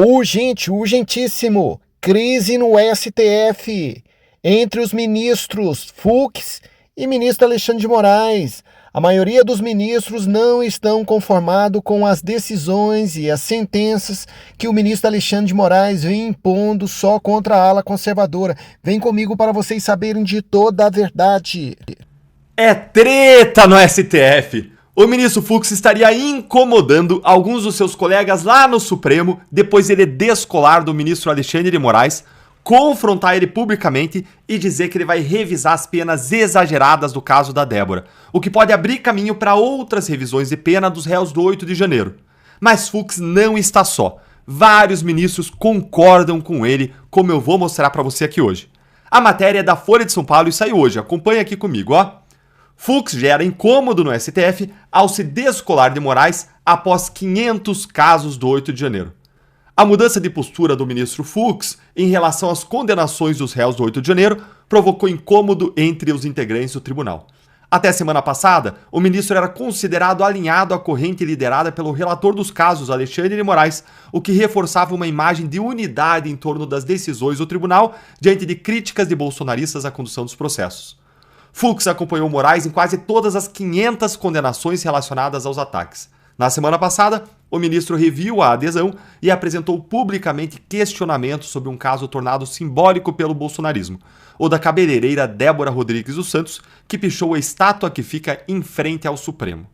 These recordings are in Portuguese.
Urgente, urgentíssimo! Crise no STF entre os ministros Fux e ministro Alexandre de Moraes. A maioria dos ministros não estão conformados com as decisões e as sentenças que o ministro Alexandre de Moraes vem impondo só contra a ala conservadora. Vem comigo para vocês saberem de toda a verdade. É treta no STF! O ministro Fux estaria incomodando alguns dos seus colegas lá no Supremo depois de ele descolar do ministro Alexandre de Moraes, confrontar ele publicamente e dizer que ele vai revisar as penas exageradas do caso da Débora, o que pode abrir caminho para outras revisões de pena dos réus do 8 de janeiro. Mas Fux não está só. Vários ministros concordam com ele, como eu vou mostrar para você aqui hoje. A matéria é da Folha de São Paulo e saiu hoje, acompanha aqui comigo, ó. Fux gera incômodo no STF ao se descolar de Moraes após 500 casos do 8 de janeiro. A mudança de postura do ministro Fux em relação às condenações dos réus do 8 de janeiro provocou incômodo entre os integrantes do tribunal. Até semana passada, o ministro era considerado alinhado à corrente liderada pelo relator dos casos, Alexandre de Moraes, o que reforçava uma imagem de unidade em torno das decisões do tribunal diante de críticas de bolsonaristas à condução dos processos. Fux acompanhou Moraes em quase todas as 500 condenações relacionadas aos ataques. Na semana passada, o ministro reviu a adesão e apresentou publicamente questionamentos sobre um caso tornado simbólico pelo bolsonarismo, o da cabeleireira Débora Rodrigues dos Santos, que pichou a estátua que fica em frente ao Supremo.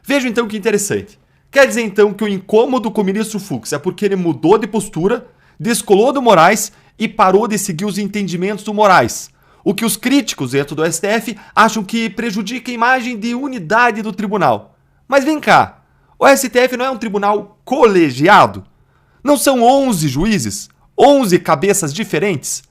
Veja então que interessante. Quer dizer então que o incômodo com o ministro Fux é porque ele mudou de postura, descolou do Moraes e parou de seguir os entendimentos do Moraes, o que os críticos dentro do STF acham que prejudica a imagem de unidade do tribunal. Mas vem cá, o STF não é um tribunal colegiado? Não são 11 juízes? 11 cabeças diferentes?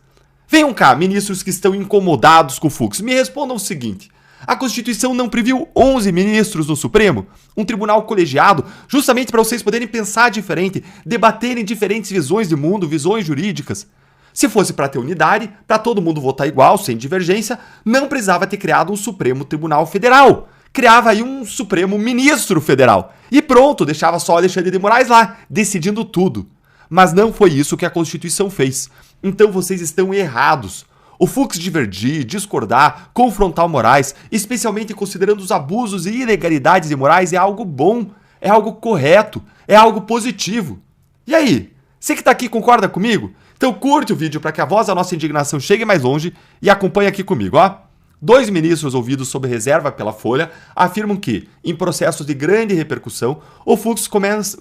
Venham cá, ministros que estão incomodados com o Fux, me respondam o seguinte: a Constituição não previu 11 ministros no Supremo? Um tribunal colegiado, justamente para vocês poderem pensar diferente, debaterem diferentes visões de mundo, visões jurídicas? Se fosse para ter unidade, para todo mundo votar igual, sem divergência, não precisava ter criado um Supremo Tribunal Federal. Criava aí um Supremo Ministro Federal. E pronto, deixava só Alexandre de Moraes lá, decidindo tudo. Mas não foi isso que a Constituição fez. Então vocês estão errados. O Fux divergir, discordar, confrontar o Moraes, especialmente considerando os abusos e ilegalidades de Moraes, é algo bom, é algo correto, é algo positivo. E aí, você que está aqui concorda comigo? Então curte o vídeo para que a voz da nossa indignação chegue mais longe e acompanhe aqui comigo, ó. 2 ministros ouvidos sob reserva pela Folha afirmam que, em processos de grande repercussão, o Fux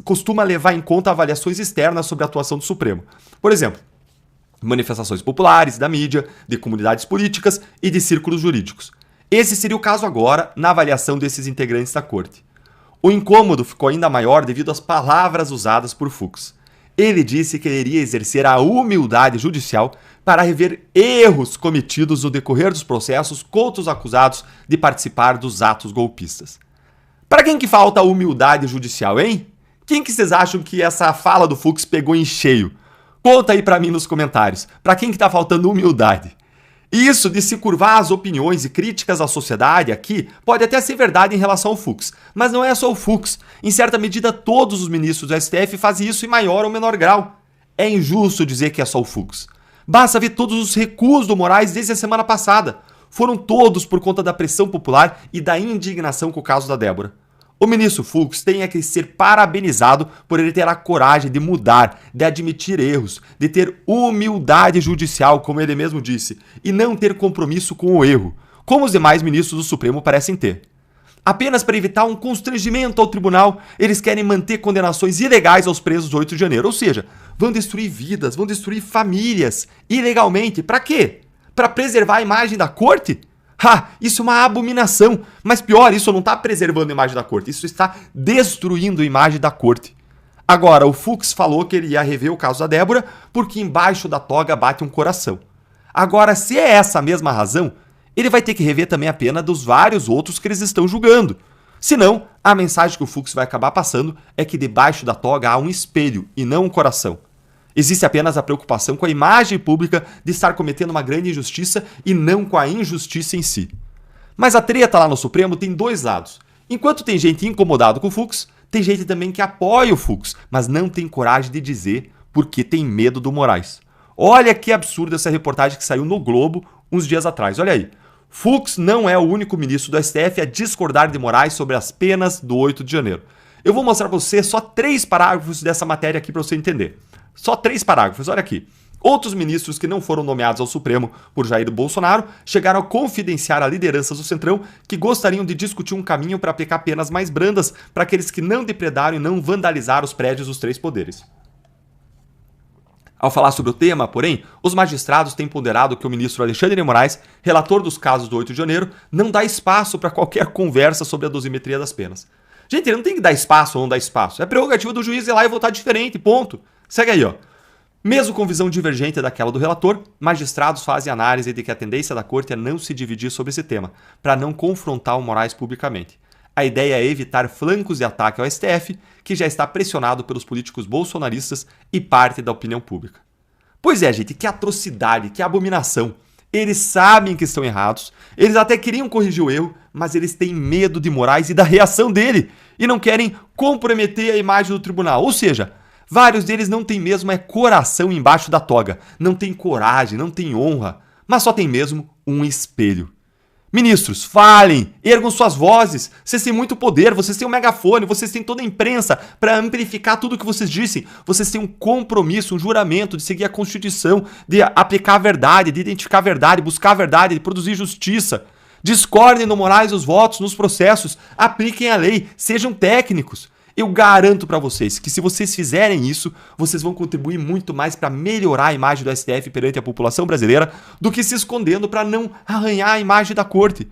costuma levar em conta avaliações externas sobre a atuação do Supremo. Por exemplo, manifestações populares, da mídia, de comunidades políticas e de círculos jurídicos. Esse seria o caso agora na avaliação desses integrantes da corte. O incômodo ficou ainda maior devido às palavras usadas por Fux. Ele disse que ele iria exercer a humildade judicial para rever erros cometidos no decorrer dos processos contra os acusados de participar dos atos golpistas. Para quem que falta a humildade judicial, hein? Quem que vocês acham que essa fala do Fux pegou em cheio? Conta aí para mim nos comentários. Para quem que tá faltando humildade? Isso de se curvar às opiniões e críticas à sociedade aqui pode até ser verdade em relação ao Fux, mas não é só o Fux. Em certa medida, todos os ministros do STF fazem isso em maior ou menor grau. É injusto dizer que é só o Fux. Basta ver todos os recuos do Moraes desde a semana passada. Foram todos por conta da pressão popular e da indignação com o caso da Débora. O ministro Fux tem que ser parabenizado por ele ter a coragem de mudar, de admitir erros, de ter humildade judicial, como ele mesmo disse, e não ter compromisso com o erro, como os demais ministros do Supremo parecem ter. Apenas para evitar um constrangimento ao tribunal, eles querem manter condenações ilegais aos presos do 8 de janeiro, ou seja, vão destruir vidas, vão destruir famílias, ilegalmente. Para quê? Para preservar a imagem da corte? Isso é uma abominação, mas pior, isso não está preservando a imagem da corte, isso está destruindo a imagem da corte. Agora, o Fux falou que ele ia rever o caso da Débora porque embaixo da toga bate um coração. Agora, se é essa a mesma razão, ele vai ter que rever também a pena dos vários outros que eles estão julgando. Senão, a mensagem que o Fux vai acabar passando é que debaixo da toga há um espelho e não um coração. Existe apenas a preocupação com a imagem pública de estar cometendo uma grande injustiça e não com a injustiça em si. Mas a treta lá no Supremo tem 2 lados. Enquanto tem gente incomodada com o Fux, tem gente também que apoia o Fux, mas não tem coragem de dizer porque tem medo do Moraes. Olha que absurdo essa reportagem que saiu no Globo uns dias atrás. Olha aí. Fux não é o único ministro do STF a discordar de Moraes sobre as penas do 8 de janeiro. Eu vou mostrar para você só 3 parágrafos dessa matéria aqui para você entender. Só 3 parágrafos, olha aqui. Outros ministros que não foram nomeados ao Supremo por Jair Bolsonaro chegaram a confidenciar a liderança do Centrão que gostariam de discutir um caminho para aplicar penas mais brandas para aqueles que não depredaram e não vandalizaram os prédios dos 3 poderes. Ao falar sobre o tema, porém, os magistrados têm ponderado que o ministro Alexandre de Moraes, relator dos casos do 8 de janeiro, não dá espaço para qualquer conversa sobre a dosimetria das penas. Gente, ele não tem que dar espaço ou não dar espaço. É prerrogativa do juiz ir lá e votar diferente, ponto. Segue aí, ó. Mesmo com visão divergente daquela do relator, magistrados fazem análise de que a tendência da corte é não se dividir sobre esse tema, para não confrontar o Moraes publicamente. A ideia é evitar flancos de ataque ao STF, que já está pressionado pelos políticos bolsonaristas e parte da opinião pública. Pois é, gente, que atrocidade, que abominação. Eles sabem que estão errados, eles até queriam corrigir o erro, mas eles têm medo de Moraes e da reação dele, e não querem comprometer a imagem do tribunal. Ou seja, vários deles não têm mesmo coração embaixo da toga, não têm coragem, não têm honra, mas só tem mesmo um espelho. Ministros, falem, ergam suas vozes, vocês têm muito poder, vocês têm um megafone, vocês têm toda a imprensa para amplificar tudo o que vocês dizem, vocês têm um compromisso, um juramento de seguir a Constituição, de aplicar a verdade, de identificar a verdade, buscar a verdade, de produzir justiça. Discordem no Moraes os votos, nos processos, apliquem a lei, sejam técnicos. Eu garanto para vocês que se vocês fizerem isso, vocês vão contribuir muito mais para melhorar a imagem do STF perante a população brasileira do que se escondendo para não arranhar a imagem da corte.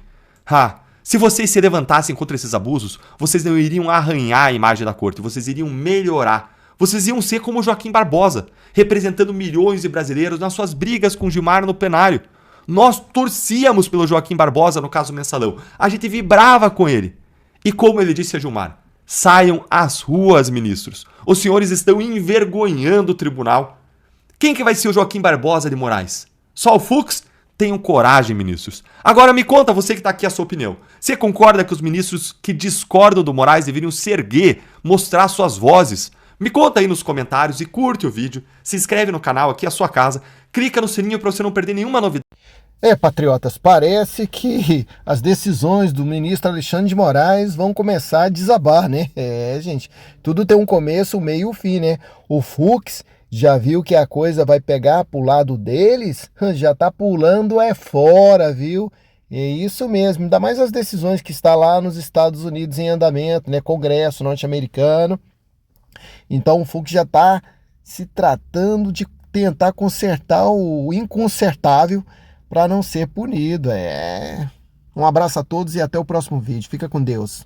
Se vocês se levantassem contra esses abusos, vocês não iriam arranhar a imagem da corte, vocês iriam melhorar. Vocês iam ser como Joaquim Barbosa, representando milhões de brasileiros nas suas brigas com Gilmar no plenário. Nós torcíamos pelo Joaquim Barbosa no caso Mensalão. A gente vibrava com ele. E como ele disse a Gilmar, saiam às ruas, ministros. Os senhores estão envergonhando o tribunal. Quem que vai ser o Joaquim Barbosa de Moraes? Só o Fux? Tenham coragem, ministros. Agora me conta, você que está aqui, a sua opinião. Você concorda que os ministros que discordam do Moraes deveriam se erguer, mostrar suas vozes? Me conta aí nos comentários e curte o vídeo. Se inscreve no canal aqui, a sua casa. Clica no sininho para você não perder nenhuma novidade. Patriotas, parece que as decisões do ministro Alexandre de Moraes vão começar a desabar, né? Gente, tudo tem um começo, um meio e um fim, né? O Fux já viu que a coisa vai pegar pro lado deles, já tá pulando fora, viu? É isso mesmo, ainda mais as decisões que está lá nos Estados Unidos em andamento, né? Congresso norte-americano. Então o Fux já tá se tratando de tentar consertar o inconsertável para não ser punido. Um abraço a todos e até o próximo vídeo. Fica com Deus.